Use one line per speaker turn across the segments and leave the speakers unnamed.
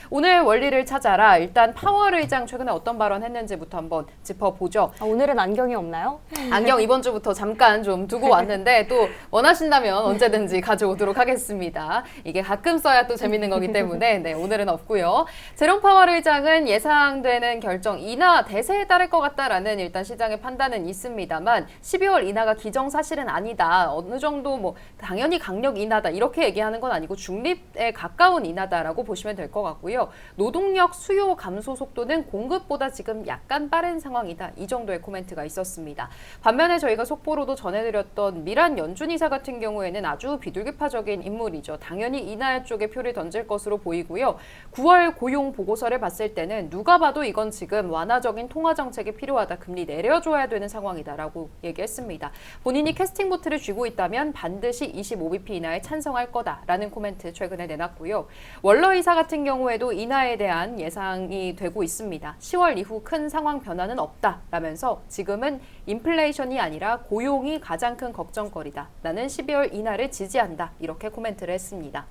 오늘 원리를 찾아라. 일단 파월 의장 최근에 어떤 발언했는지부터 한번 짚어보죠.
오늘은 안경이 없나요?
안경 이번 주부터 잠깐 좀 두고 왔는데 또 원하신다면 언제든지 가져오도록 하겠습니다. 이게 가끔 써야 또 재밌는 거기 때문에 네, 오늘은 없고요. 제롬 파월 의장은 예상되는 결정 인하 대세에 따를 것 같다라는 일단 시장의 판단은 있습니다만 12월 인하가 기정사실은 아니다. 어느 정도 뭐 당연히 강력 인하다 이렇게 얘기하는 건 아니고 중립에 가까운 인하다라고 보시면 될 것 같고요. 노동력 수요 감소 속도는 공급보다 지금 약간 빠른 상황이다. 이 정도의 코멘트가 있었습니다. 반면에 저희가 속보로도 전해드렸던 미란 연준 이사 같은 경우에는 아주 비둘기파적인 인물이죠. 당연히 인하 쪽에 표를 던질 것으로 보이고요. 9월 고용 보고서를 봤을 때는 누가 봐도 이건 지금 완화적인 통화 정책이 필요하다. 금리 내려줘야 되는 상황이다라고 얘기했습니다. 본인이 캐스팅 보트를 쥐고 있다면 반드시 25bp 인하에 찬성할 거다라는 코멘트 최근에 내놨고요. 월러 이사 같은 경우에도 인하에 대한 예상이 되고 있습니다. 10월 이후 큰 상황 변화는 없다라면서 지금은 인플레이션이 아니라 고용이 가장 큰 걱정거리다. 나는 12월 인하를 지지한다. 이렇게 코멘트를 했습니다.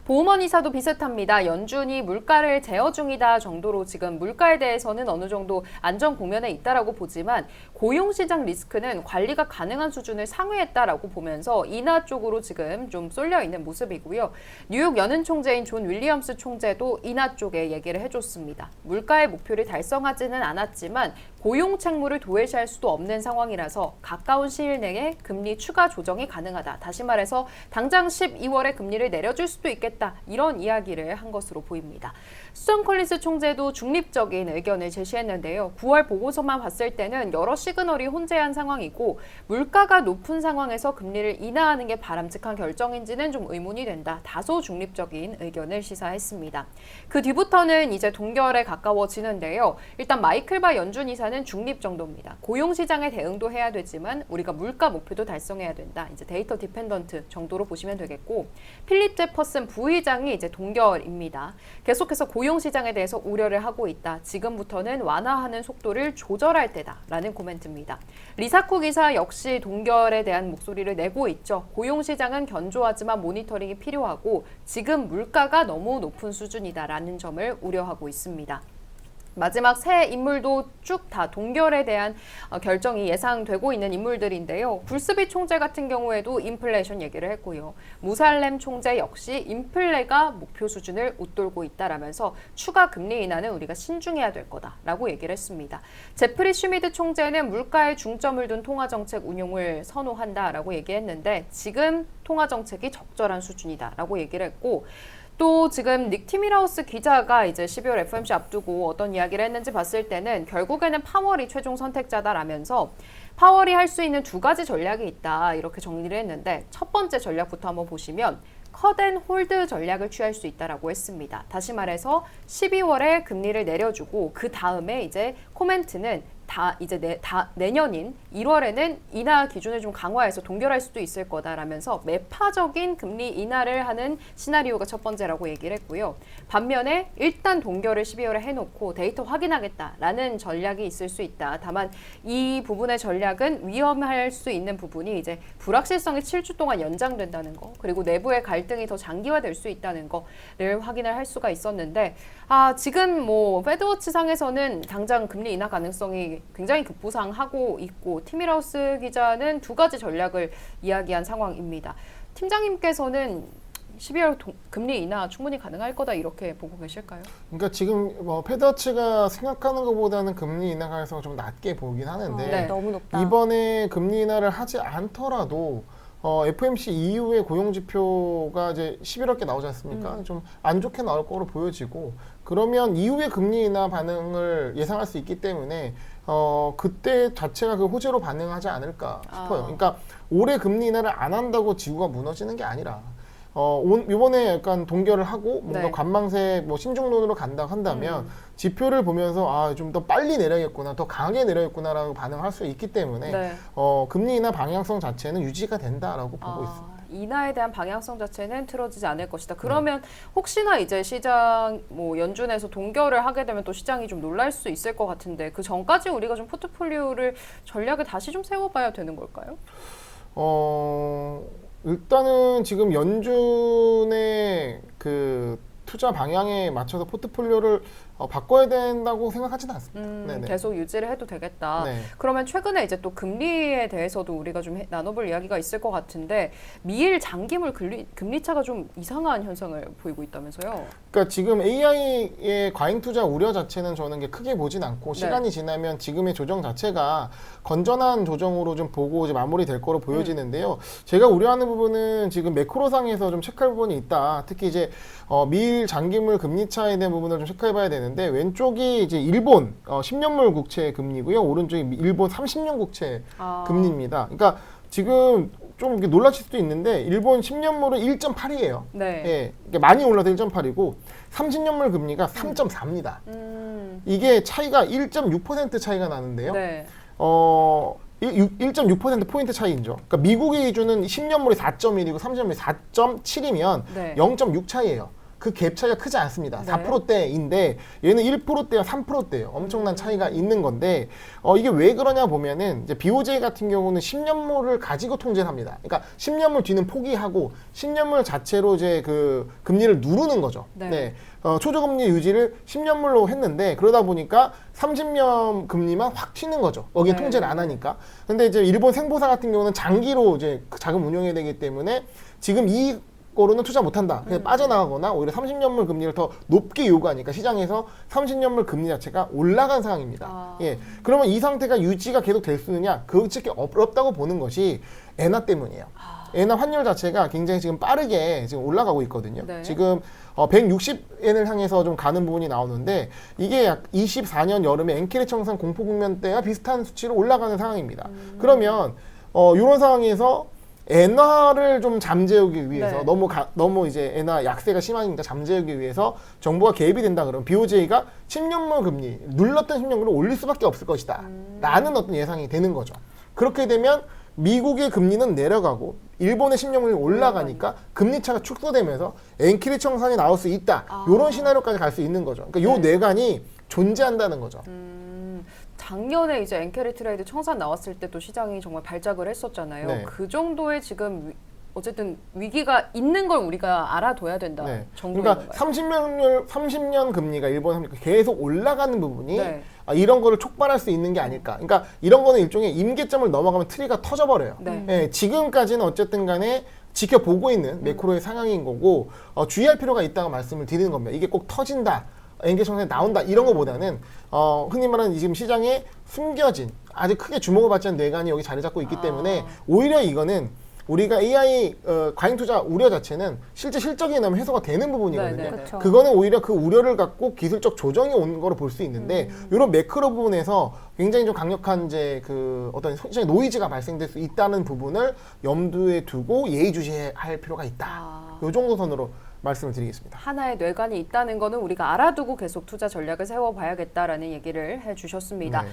보험원 이사도 비슷합니다. 연준이 물가를 제어 중이다 정도로 지금 물가에 대해서는 어느 정도 안정 국면에 있다라고 보지만 고용시장 리스크는 관리가 가능한 수준을 상회했다라고 보면서 인하 쪽으로 지금 좀 쏠려 있는 모습이고요. 뉴욕 연은 총재인 존 윌리엄스 총재도 인하 쪽에 얘기를 해줬습니다. 물가의 목표를 달성하지는 않았지만 고용 책무를 도외시할 수도 없는 상황이라서 가까운 시일 내에 금리 추가 조정이 가능하다. 다시 말해서 당장 12월에 금리를 내려줄 수도 있겠다. 이런 이야기를 한 것으로 보입니다. 수전 콜린스 총재도 중립적인 의견을 제시했는데요. 9월 보고서만 봤을 때는 여러 시그널이 혼재한 상황이고 물가가 높은 상황에서 금리를 인하하는 게 바람직한 결정인지는 좀 의문이 된다. 다소 중립적인 의견을 시사했습니다. 그 뒤부터는 이제 동결에 가까워지는데요. 일단 마이클 바 연준 이사는 중립 정도입니다. 고용시장에 대응도 해야 되지만 우리가 물가 목표도 달성해야 된다. 이제 데이터 디펜던트 정도로 보시면 되겠고 필립 제퍼슨 부의장이 이제 동결입니다. 계속해서 고용시장에 대해서 우려를 하고 있다. 지금부터는 완화하는 속도를 조절할 때다라는 코멘트입니다. 리사쿡 이사 역시 동결에 대한 목소리를 내고 있죠. 고용시장은 견조하지만 모니터링이 필요하고 지금 물가가 너무 높은 수준이다라는 점을 우려하고 있습니다. 마지막 세 인물도 쭉 다 동결에 대한 결정이 예상되고 있는 인물들인데요. 굴스비 총재 같은 경우에도 인플레이션 얘기를 했고요. 무살렘 총재 역시 인플레가 목표 수준을 웃돌고 있다라면서 추가 금리 인하는 우리가 신중해야 될 거다라고 얘기를 했습니다. 제프리 슈미드 총재는 물가에 중점을 둔 통화정책 운용을 선호한다라고 얘기했는데 지금 통화정책이 적절한 수준이다라고 얘기를 했고 또 지금 닉 티밀하우스 기자가 이제 12월 FOMC 앞두고 어떤 이야기를 했는지 봤을 때는 결국에는 파월이 최종 선택자다라면서 파월이 할 수 있는 두 가지 전략이 있다 이렇게 정리를 했는데 첫 번째 전략부터 한번 보시면 컷앤홀드 전략을 취할 수 있다라고 했습니다. 다시 말해서 12월에 금리를 내려주고 그 다음에 이제 코멘트는 내년인 1월에는 인하 기준을 좀 강화해서 동결할 수도 있을 거다라면서 매파적인 금리 인하를 하는 시나리오가 첫 번째라고 얘기를 했고요. 반면에 일단 동결을 12월에 해놓고 데이터 확인하겠다라는 전략이 있을 수 있다. 다만 이 부분의 전략은 위험할 수 있는 부분이 이제 불확실성이 7주 동안 연장된다는 거 그리고 내부의 갈등이 더 장기화될 수 있다는 거를 확인을 할 수가 있었는데 지금 뭐 페드워치 상에서는 당장 금리 인하 가능성이 굉장히 급부상하고 있고 티밀하우스 기자는 두 가지 전략을 이야기한 상황입니다. 팀장님께서는 12월 금리 인하 충분히 가능할 거다 이렇게 보고 계실까요?
그러니까 지금 페드워치가 생각하는 것보다는 금리 인하 가능성을 좀 낮게 보긴 하는데
네.
너무 높다.
이번에 금리 인하를 하지 않더라도 FOMC 이후에 고용 지표가 이제 11월께 나오지 않습니까? 좀 안 좋게 나올 거로 보여지고 그러면 이후에 금리 인하 반응을 예상할 수 있기 때문에 그때 자체가 그 호재로 반응하지 않을까 싶어요. 그러니까 올해 금리 인하를 안 한다고 지구가 무너지는 게 아니라 이번에 약간 동결을 하고 뭔가
네.
관망세 신중론으로 간다 한다면 지표를 보면서 좀 더 빨리 내려야겠구나, 더 강하게 내려야겠구나라고 반응할 수 있기 때문에
네.
금리 인하 방향성 자체는 유지가 된다라고 보고 있습니다.
인하에 대한 방향성 자체는 틀어지지 않을 것이다. 그러면 혹시나 이제 시장 연준에서 동결을 하게 되면 또 시장이 좀 놀랄 수 있을 것 같은데 그 전까지 우리가 좀 포트폴리오를 전략을 다시 좀 세워봐야 되는 걸까요?
일단은 지금 연준의 그 투자 방향에 맞춰서 포트폴리오를 바꿔야 된다고 생각하지는 않습니다. 네네.
계속 유지를 해도 되겠다.
네.
그러면 최근에 이제 또 금리에 대해서도 우리가 좀 나눠볼 이야기가 있을 것 같은데 미일 장기물 금리 차가 좀 이상한 현상을 보이고 있다면서요?
그러니까 지금 AI의 과잉 투자 우려 자체는 저는 크게 보진 않고
네.
시간이 지나면 지금의 조정 자체가 건전한 조정으로 좀 보고 이제 마무리될 거로 보여지는데요. 제가 우려하는 부분은 지금 매크로상에서 좀 체크할 부분이 있다. 특히 이제 미일 장기물 금리 차에 대한 부분을 좀 체크해봐야 되는데 왼쪽이 이제 일본 10년물 국채 금리고요. 오른쪽이 일본 30년 국채 금리입니다. 그러니까 지금 좀 이렇게 놀라실 수도 있는데 일본 10년물은 1.8이에요.
네.
예, 이게 많이 올라서 1.8이고 30년물 금리가 3.4입니다. 이게 차이가 1.6% 차이가 나는데요.
네.
1.6% 포인트 차이죠. 그러니까 미국의 기준은 10년물이 4.1이고 30년물이 4.7이면
네.
0.6 차이예요. 그 갭 차이가 크지 않습니다.
네.
4%대인데 얘는 1%대와 3%대예요. 엄청난 차이가 있는 건데 이게 왜 그러냐 보면은 이제 BOJ 같은 경우는 10년물을 가지고 통제를 합니다. 그러니까 10년물 뒤는 포기하고 10년물 자체로 이제 그 금리를 누르는 거죠.
네.
초저금리 유지를 10년물로 했는데 그러다 보니까 30년 금리만 확 튀는 거죠. 여기
네.
통제를 안 하니까. 근데 이제 일본 생보사 같은 경우는 장기로 이제 자금 운용해야 되기 때문에 지금 이 거로는 투자 못한다. 그냥 빠져나가거나 오히려 30년물 금리를 더 높게 요구하니까 시장에서 30년물 금리 자체가 올라간 상황입니다. 예. 그러면 이 상태가 유지가 계속 될 수 있느냐? 그렇게 어렵다고 보는 것이 엔화 때문이에요. 엔화 환율 자체가 굉장히 지금 빠르게 지금 올라가고 있거든요.
네.
지금 160엔을 향해서 좀 가는 부분이 나오는데 이게 약 24년 여름에 엔케리 청산 공포 국면 때와 비슷한 수치로 올라가는 상황입니다. 그러면 이런 상황에서 엔화를 좀 잠재우기 위해서
네.
너무 이제 엔화 약세가 심하니까 잠재우기 위해서 정부가 개입이 된다 그러면 BOJ가 10년물 금리 눌렀던 10년물을 올릴 수밖에 없을 것이다 라는 어떤 예상이 되는 거죠. 그렇게 되면 미국의 금리는 내려가고 일본의 10년물이 올라가니까 금리 차가 축소되면서 엔키리 청산이 나올 수 있다. 이런 시나리오까지 갈 수 있는 거죠. 그러니까 요 뇌관이 존재한다는 거죠.
작년에 이제 엔캐리 트레이드 청산 나왔을 때 또 시장이 정말 발작을 했었잖아요.
네.
그 정도의 지금 어쨌든 위기가 있는 걸 우리가 알아둬야 된다
네.
정도인
그러니까
건가요?
30년 금리가 일본 30년 계속 올라가는 부분이
네.
이런 거를 촉발할 수 있는 게 아닐까. 그러니까 이런 거는 일종의 임계점을 넘어가면 트리가 터져버려요.
네.
예, 지금까지는 어쨌든 간에 지켜보고 있는 매크로의 상황인 거고 주의할 필요가 있다고 말씀을 드리는 겁니다. 이게 꼭 터진다. 엔게 청산이 나온다 이런 거보다는 흔히 말하는 지금 시장에 숨겨진 아주 크게 주목을 받지 않은 뇌관이 여기 자리 잡고 있기 때문에 오히려 이거는 우리가 AI 과잉 투자 우려 자체는 실제 실적이 나면 해소가 되는 부분이거든요.
네, 네, 네.
그렇죠.
그거는 오히려 그 우려를 갖고 기술적 조정이 온 거로 볼 수 있는데 이런 매크로 부분에서 굉장히 좀 강력한 이제 그 어떤 시장의 노이즈가 발생될 수 있다는 부분을 염두에 두고 예의주시할 필요가 있다. 이 정도 선으로 말씀을 드리겠습니다.
하나의 뇌관이 있다는 거는 우리가 알아두고 계속 투자 전략을 세워봐야겠다라는 얘기를 해주셨습니다.
네.